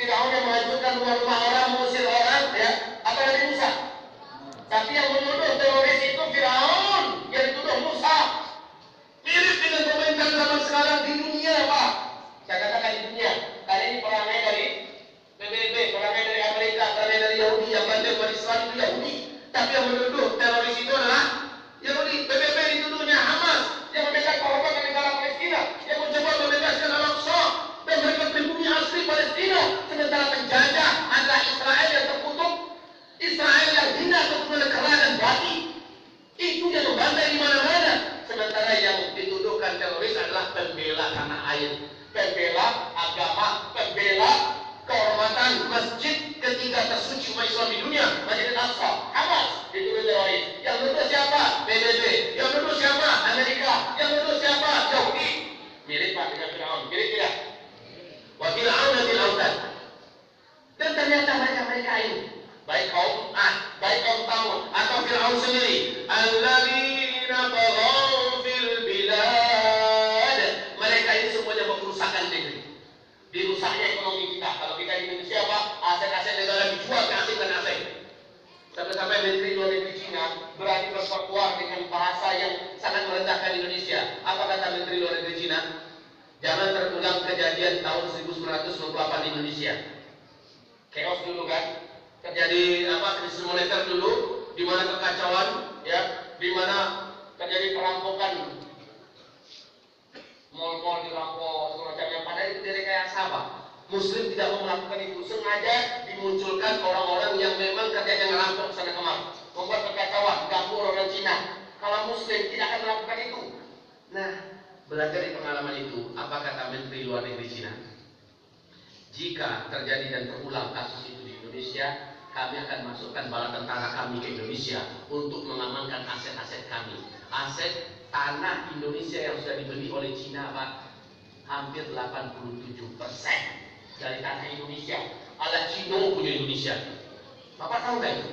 Firaun yang menghancurkan rumah-rumah orang, mengusir orang, ya, atau Nabi Musa? Tapi yang menuduh teroris itu Firaun, yang dituduh Musa. Mirip dengan pemerintahan zaman sekarang di dunia, Pak. Saya katakan di dunia, karena ini perangai dari PBB, perangai dari Amerika, perangai dari Yahudi, yang bantu umat Islam itu Yahudi. Tapi yang menuduh teroris itu adalah Yahudi. PBB dituduhnya Hamas, yang memegang korban negara Palestina, yang mencoba membebaskan Al-Aqsa dan mereka pribumi asli Palestina. Sementara penjajah adalah Israel yang terkutuk, Israel yang hina keturunan kera dan babi. Itu yang membantai di mana-mana. Sementara yang dituduhkan teroris adalah pembela tanah air, pembela agama, pembela kehormatan masjid ketiga tersuci umat Islam di dunia, Masjid Al-Aqsa. Hamas dituduh teroris. Yang menuduh siapa? PBB. Yang menuduh siapa? Amerika. Yang menuduh siapa? Yahudi. Mirip Pak dengan Firaun. Mirip tidak? Wa Firaun fil autad. Dan ternyata mereka ini, baik kaum Ad, baik kaum Thamud atau Firaun sendiri, alladzina taghaw fil bilad, mereka ini semuanya merusakkan negeri. Dirusaknya ekonomi kita. Kalau kita di Indonesia, Pak, aset-aset negara dijual ke asing dan asing. Sampai-sampai Menteri Luar Negeri Cina berani berfatwa dengan bahasa yang sangat merendahkan Indonesia. Apa kata Menteri Luar Negeri Cina? Jangan terulang kejadian tahun 1998 di Indonesia. Chaos dulu kan? Terjadi krisis moneter dulu, di mana kekacauan, ya, di mana terjadi perampokan, mal-mal dirampok, semacamnya. Padahal itu direkayasa, Pak. Muslim tidak mau melakukan itu, sengaja dimunculkan orang-orang yang memang kerjanya ngerampok sana kemari, membuat kekacauan, ganggu orang Cina. Kalau Muslim tidak akan melakukan itu. Nah, belajar dari pengalaman itu, apa kata Menteri Luar Negeri Cina? Jika terjadi dan terulang kasus itu di Indonesia, kami akan masukkan bala tentara kami ke Indonesia untuk mengamankan aset-aset kami. Aset tanah Indonesia yang sudah dibeli oleh Cina, Pak, hampir 87% dari tanah Indonesia. Ala Cino punya Indonesia. Bapak tahu nggak itu?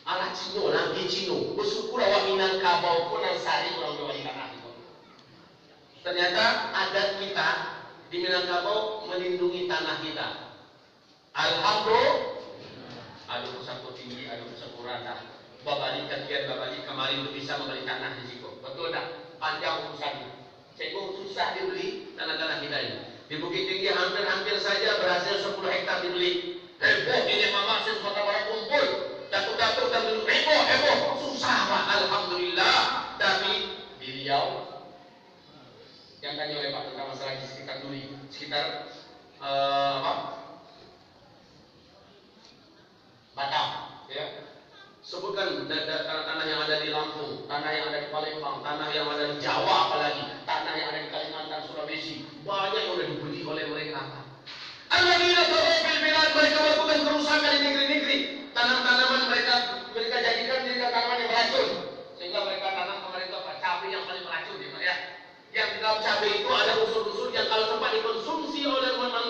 Ala Cino, lagi Cino. Bersyukur awak Minangkabau pun yang sari orang Jawa di tanah itu. Ternyata adat kita di Minangkabau melindungi tanah kita. Alhamdulillah. Aduh saku tinggi, aduh saku rendah. Babalik kakian, babalik kemarin itu bisa membeli tanah di situ. Betul tak? Panjang urusannya. Sehingga susah dibeli tanah-tanah kita ini. Di Bukit Tinggi hampir-hampir saja berhasil 10 hektar dibeli. Heboh ini mama sesuatu orang kumpul. Datuk-datuk dan heboh. Susah, Pak. Alhamdulillah. Tapi di Riau yang tadi oleh Pak tentang masalah di sekitar Duri, sekitar Batam, ya. Sebutkan tanah-tanah yang ada di Lampung, tanah yang ada di Palembang, tanah yang ada di Jawa, apalagi tanah yang ada di Kalimantan, Sulawesi, banyak yang sudah dibeli oleh mereka. Alladzina taghaw fil bilad, mereka melakukan kerusakan di negeri-negeri. Tanam-tanaman mereka jadikan tanaman yang beracun, sehingga mereka tanam pemerintah cabai yang paling beracun, ya. Yang di dalam cabai itu ada unsur-unsur yang kalau sempat dikonsumsi oleh manusia